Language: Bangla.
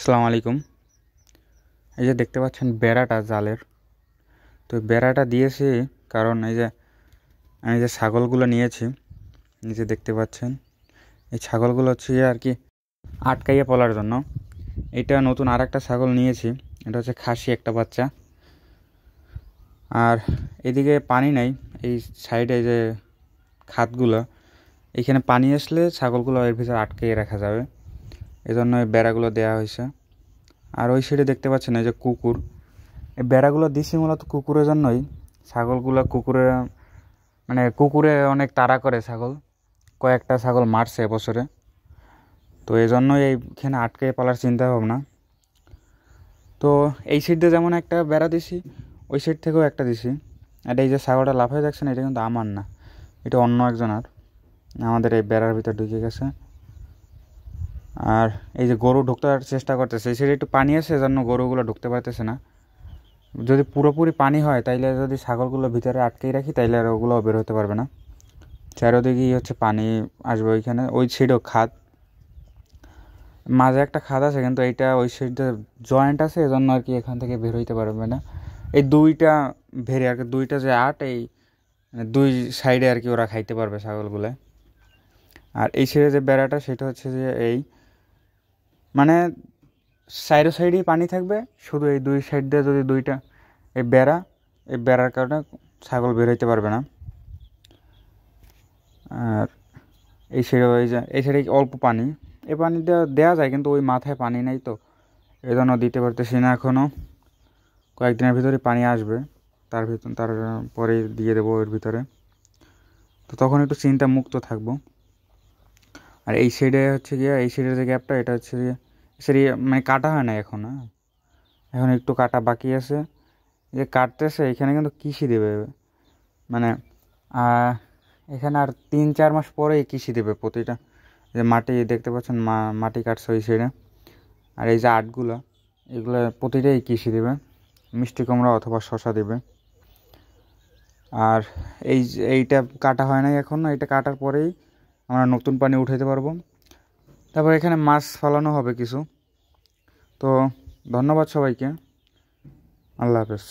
আসসালামু আলাইকুম। এই যে দেখতে পাচ্ছেন বেড়াটা জালের, তো বেড়াটা দিয়েছি কারণ এই যে আমি যে ছাগলগুলো নিয়েছি, নিজে দেখতে পাচ্ছেন এই ছাগলগুলো হচ্ছে আর কি আটকাইয়ে পলার জন্য। এটা নতুন আর একটা ছাগল নিয়েছি, এটা হচ্ছে খাসি একটা বাচ্চা। আর এদিকে পানি নাই, এই সাইডে যে খাতগুলো, এইখানে পানি আসলে ছাগলগুলো এর ভিতরে আটকাইয়ে রাখা যাবে, এই জন্য এই বেড়াগুলো দেওয়া হয়েছে। আর ওই সাইডে দেখতে পাচ্ছেন এই যে কুকুর, এই বেড়াগুলো দিছি মূলত কুকুরের জন্যই। ছাগলগুলো কুকুরে অনেক তাড়া করে ছাগল, কয়েকটা ছাগল মারছে এবছরে, তো এই জন্যই এইখানে আটকে পালার চিন্তা ভাবনা। তো এই সাইড দিয়ে যেমন একটা বেড়া দিছি, ওই সাইড থেকেও একটা দিছি। আর এই যে ছাগলটা লাফায় দেখছেন, এটা কিন্তু আমার না, এটা অন্য একজনের। আমাদের এই বেড়ার ভিতর ঢুকে গেছে। আর এই যে গরু ঢুকতে চেষ্টা করতেছে, এই সাইডে একটু পানি আছে, এজন্য গরুগুলো ঢুকতে পারতেছে না। যদি পুরোপুরি পানি হয় তাইলে যদি ছাগলগুলো ভিতরে আটকেই রাখি তাইলে আর ওগুলো বের হতে পারবে না। চারিদিকেই হচ্ছে পানি আসবে, ওইখানে ওই সাইডেও খাদ, মাঝে একটা খাদ আছে, কিন্তু এইটা ওই সাইডে জয়েন্ট আছে, এজন্য আর কি এখান থেকে বের হইতে পারবে না। এই দুইটা ভেড়ে আর কি, দুইটা যে এই দুই সাইডে আর কি ওরা খাইতে পারবে ছাগলগুলো। আর এই সাইডে যে বেড়াটা, সেটা হচ্ছে যে মানে সাইডেই পানি থাকবে, শুধু এই দুই সাইড দিয়ে যদি দুইটা এই বেড়ার কারণে ছাগল বের হইতে পারবে না। আর এই সাইডে অল্প পানি, এই পানিটা দেওয়া যায়, কিন্তু ওই মাথায় পানি নেই, তো এই জন্য দিতে পারতেছি না এখনও। কয়েকদিনের ভিতরে পানি আসবে, তারপরে দিয়ে দেবো এর ভিতরে, তো তখন একটু চিন্তা মুক্ত থাকবো। আর এই সাইডে হচ্ছে গিয়ে এই সাইডের যে গ্যাপটা, এটা হচ্ছে গিয়ে মানে কাটা হয় না এখন। এখন একটু কাটা বাকি আছে, যে কাটতেছে এখানে কিন্তু কৃষি দেবে, মানে এখানে আর 3-4 মাস পরে কৃষি দেবে প্রতিটা। যে মাটি দেখতে পাচ্ছেন, মাটি কাটছে ওই সাইডে, আর এই যে আটগুলো, এগুলো প্রতিটাই কৃষি দেবে, মিষ্টি কুমড়া অথবা শশা দেবে। আর এইটা কাটা হয় নাই এখনও, এটা কাটার পরেই আমরা নতুন পানি উঠাইতে পারবো। তারপর এখানে মাছ ফলানো হবে কিছু। তো ধন্যবাদ সবাইকে, আল্লাহ হাফেজ।